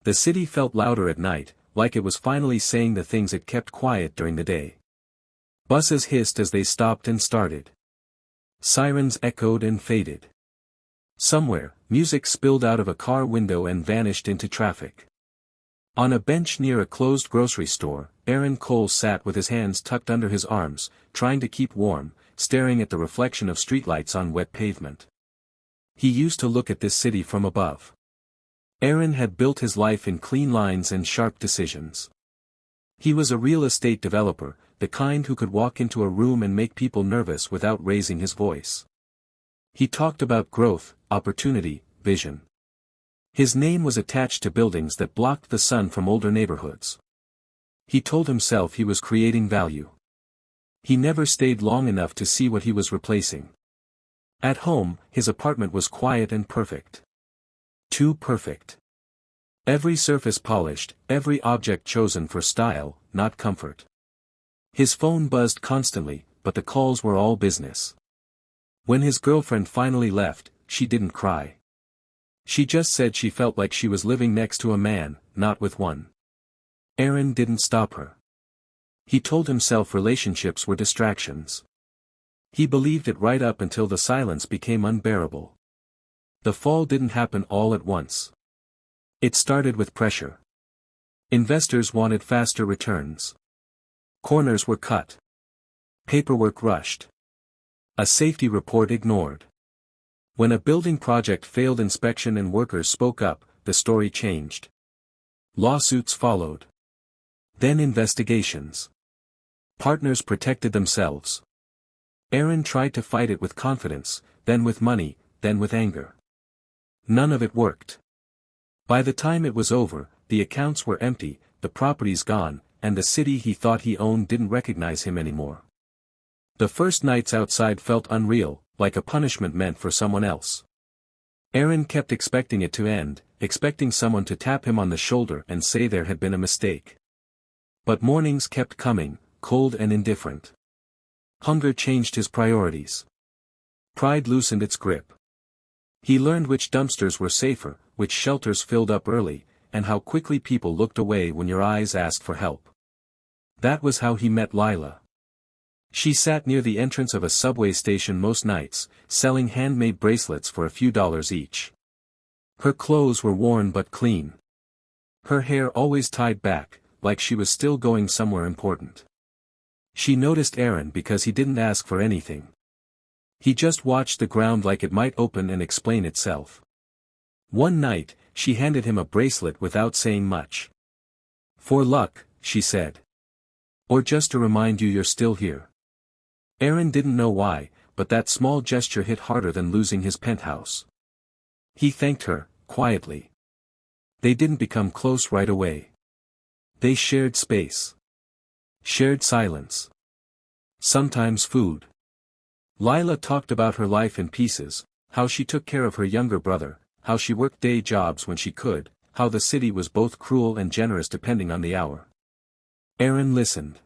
The city felt louder at night, like it was finally saying the things it kept quiet during the day. Buses hissed as they stopped and started. Sirens echoed and faded. Somewhere, music spilled out of a car window and vanished into traffic. On a bench near a closed grocery store, Aaron Cole sat with his hands tucked under his arms, trying to keep warm, staring at the reflection of streetlights on wet pavement. He used to look at this city from above. Aaron had built his life in clean lines and sharp decisions. He was a real estate developer, the kind who could walk into a room and make people nervous without raising his voice. He talked about growth, opportunity, vision. His name was attached to buildings that blocked the sun from older neighborhoods. He told himself he was creating value. He never stayed long enough to see what he was replacing. At home, his apartment was quiet and perfect. Too perfect. Every surface polished, every object chosen for style, not comfort. His phone buzzed constantly, but the calls were all business. When his girlfriend finally left, she didn't cry. She just said she felt like she was living next to a man, not with one. Aaron didn't stop her. He told himself relationships were distractions. He believed it right up until the silence became unbearable. The fall didn't happen all at once. It started with pressure. Investors wanted faster returns. Corners were cut. Paperwork rushed. A safety report ignored. When a building project failed inspection and workers spoke up, the story changed. Lawsuits followed. Then investigations. Partners protected themselves. Aaron tried to fight it with confidence, then with money, then with anger. None of it worked. By the time it was over, the accounts were empty, the properties gone, and the city he thought he owned didn't recognize him anymore. The first nights outside felt unreal, like a punishment meant for someone else. Aaron kept expecting it to end, expecting someone to tap him on the shoulder and say there had been a mistake. But mornings kept coming, cold and indifferent. Hunger changed his priorities. Pride loosened its grip. He learned which dumpsters were safer, which shelters filled up early, and how quickly people looked away when your eyes asked for help. That was how he met Lila. She sat near the entrance of a subway station most nights, selling handmade bracelets for a few dollars each. Her clothes were worn but clean. Her hair always tied back, like she was still going somewhere important. She noticed Aaron because he didn't ask for anything. He just watched the ground like it might open and explain itself. One night, she handed him a bracelet without saying much. "For luck," she said. "Or just to remind you you're still here." Aaron didn't know why, but that small gesture hit harder than losing his penthouse. He thanked her, quietly. They didn't become close right away. They shared space. Shared silence. Sometimes food. Lila talked about her life in pieces, how she took care of her younger brother, how she worked day jobs when she could, how the city was both cruel and generous depending on the hour. Aaron listened.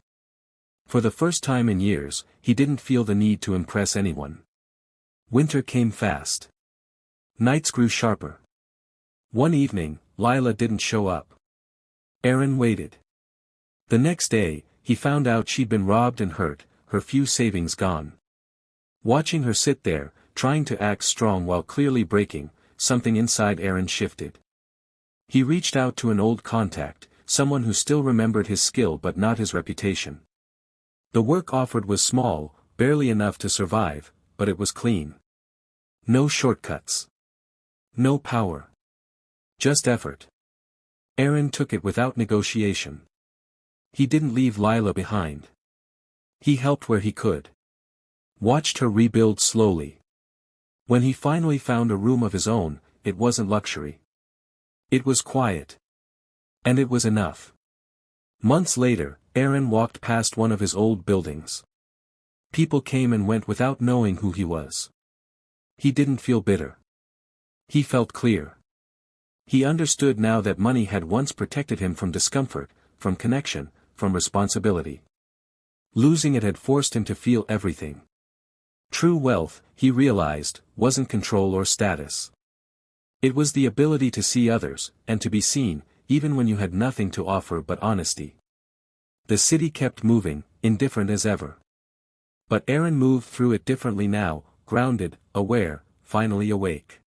For the first time in years, he didn't feel the need to impress anyone. Winter came fast. Nights grew sharper. One evening, Lila didn't show up. Aaron waited. The next day, he found out she'd been robbed and hurt, her few savings gone. Watching her sit there, trying to act strong while clearly breaking, something inside Aaron shifted. He reached out to an old contact, someone who still remembered his skill but not his reputation. The work offered was small, barely enough to survive, but it was clean. No shortcuts. No power. Just effort. Aaron took it without negotiation. He didn't leave Lila behind. He helped where he could. Watched her rebuild slowly. When he finally found a room of his own, it wasn't luxury. It was quiet. And it was enough. Months later, Aaron walked past one of his old buildings. People came and went without knowing who he was. He didn't feel bitter. He felt clear. He understood now that money had once protected him from discomfort, from connection, from responsibility. Losing it had forced him to feel everything. True wealth, he realized, wasn't control or status. It was the ability to see others, and to be seen, even when you had nothing to offer but honesty. The city kept moving, indifferent as ever. But Aaron moved through it differently now, grounded, aware, finally awake.